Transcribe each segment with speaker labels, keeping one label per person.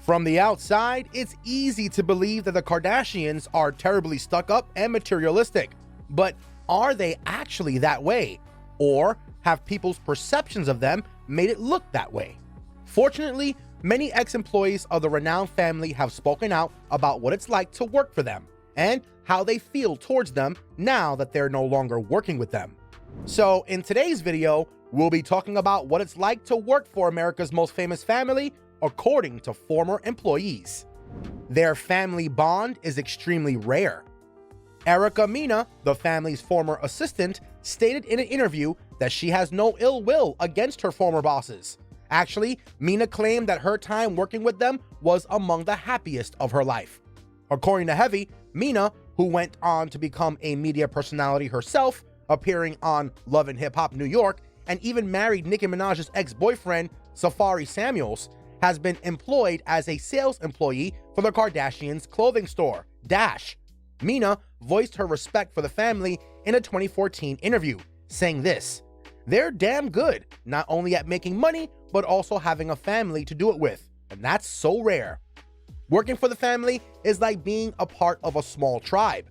Speaker 1: From the outside, it's easy to believe that the Kardashians are terribly stuck up and materialistic. But are they actually that way? Or have people's perceptions of them made it look that way? Fortunately, many ex-employees of the renowned family have spoken out about what it's like to work for them and how they feel towards them now that they're no longer working with them. So in today's video, we'll be talking about what it's like to work for America's most famous family, according to former employees. Their family bond is extremely rare. Erica Mena, the family's former assistant, stated in an interview that she has no ill will against her former bosses. Actually, Mena claimed that her time working with them was among the happiest of her life. According to Heavy, Mena, who went on to become a media personality herself, appearing on Love and Hip Hop New York, and even married Nicki Minaj's ex-boyfriend, Safari Samuels, has been employed as a sales employee for the Kardashians' clothing store, Dash. Mena voiced her respect for the family in a 2014 interview, saying this: "They're damn good, not only at making money, but also having a family to do it with, and that's so rare." Working for the family is like being a part of a small tribe.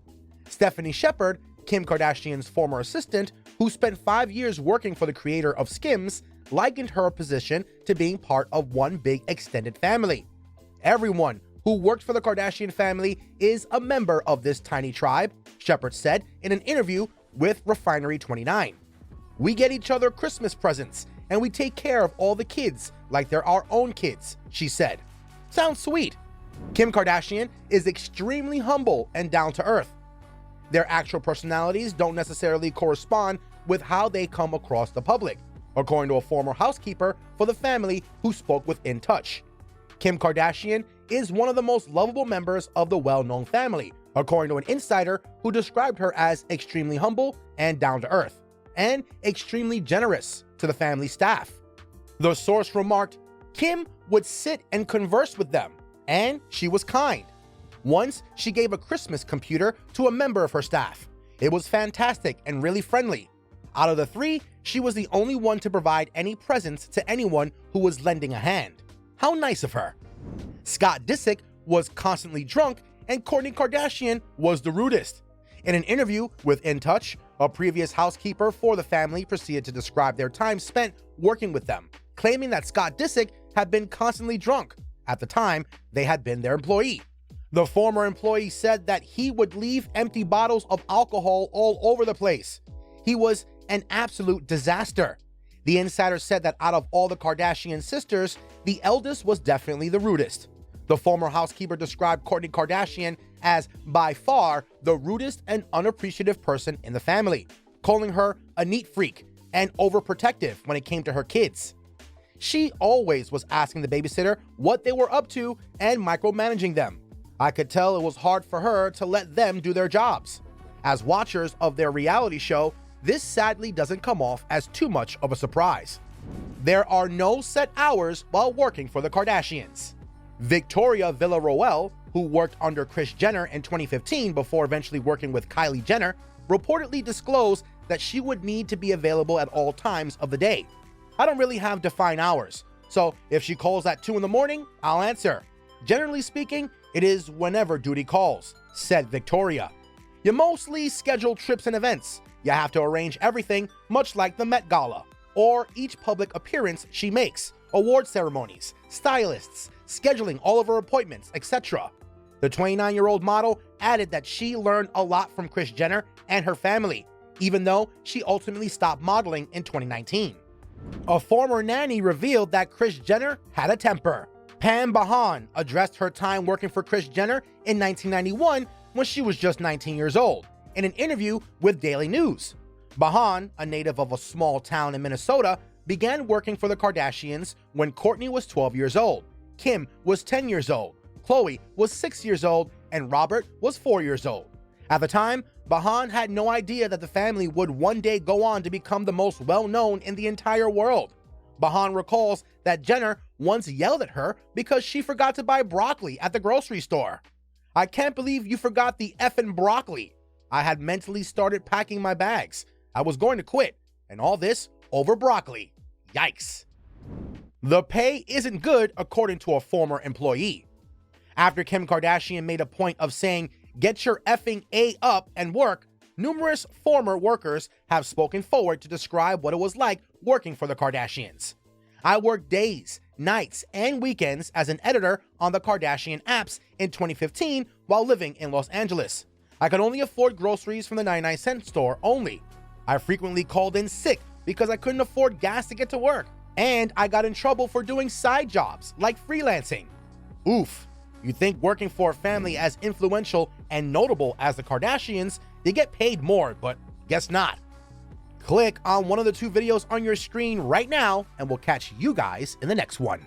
Speaker 1: Stephanie Shepard, Kim Kardashian's former assistant, who spent 5 years working for the creator of Skims, likened her position to being part of one big extended family. "Everyone who worked for the Kardashian family is a member of this tiny tribe," Shepard said in an interview with Refinery 29. "We get each other Christmas presents, and we take care of all the kids like they're our own kids," she said. Sounds sweet. Kim Kardashian is extremely humble and down to earth. Their actual personalities don't necessarily correspond with how they come across the public, according to a former housekeeper for the family who spoke with In Touch. Kim Kardashian is one of the most lovable members of the well-known family, according to an insider who described her as extremely humble and down to earth, and extremely generous to the family staff. The source remarked, "Kim would sit and converse with them, and she was kind. Once, she gave a Christmas computer to a member of her staff. It was fantastic and really friendly. Out of the three, she was the only one to provide any presents to anyone who was lending a hand. How nice of her." Scott Disick was constantly drunk, and Kourtney Kardashian was the rudest. In an interview with In Touch, a previous housekeeper for the family proceeded to describe their time spent working with them, claiming that Scott Disick had been constantly drunk. At the time, they had been their employee. The former employee said that he would leave empty bottles of alcohol all over the place. He was an absolute disaster. The insider said that out of all the Kardashian sisters, the eldest was definitely the rudest. The former housekeeper described Kourtney Kardashian as by far the rudest and unappreciative person in the family, calling her a neat freak and overprotective when it came to her kids. She always was asking the babysitter what they were up to and micromanaging them. I could tell it was hard for her to let them do their jobs. As watchers of their reality show, this sadly doesn't come off as too much of a surprise. There are no set hours while working for the Kardashians. Victoria Villarroel, who worked under Kris Jenner in 2015 before eventually working with Kylie Jenner, reportedly disclosed that she would need to be available at all times of the day. "I don't really have defined hours, so if she calls at 2 in the morning, I'll answer. Generally speaking, it is whenever duty calls," said Victoria. "You mostly schedule trips and events. You have to arrange everything, much like the Met Gala, or each public appearance she makes, award ceremonies, stylists, scheduling all of her appointments, etc." The 29-year-old model added that she learned a lot from Kris Jenner and her family, even though she ultimately stopped modeling in 2019. A former nanny revealed that Kris Jenner had a temper. Pam Bahan addressed her time working for Kris Jenner in 1991 when she was just 19 years old, in an interview with Daily News. Bahan, a native of a small town in Minnesota, began working for the Kardashians when Kourtney was 12 years old, Kim was 10 years old, Khloe was 6 years old, and Robert was 4 years old. At the time, Bahan had no idea that the family would one day go on to become the most well-known in the entire world. Bahan recalls that Jenner once yelled at her because she forgot to buy broccoli at the grocery store. "I can't believe you forgot the effing broccoli. I had mentally started packing my bags. I was going to quit, and all this over broccoli. Yikes." The pay isn't good, according to a former employee. After Kim Kardashian made a point of saying, "Get your effing A up and work," numerous former workers have spoken forward to describe what it was like working for the Kardashians. "I worked days, nights, and weekends as an editor on the Kardashian apps in 2015 while living in Los Angeles. I could only afford groceries from the 99-cent store only. I frequently called in sick because I couldn't afford gas to get to work. And I got in trouble for doing side jobs like freelancing." Oof. You think working for a family as influential and notable as the Kardashians, they get paid more, but guess not. Click on one of the two videos on your screen right now, and we'll catch you guys in the next one.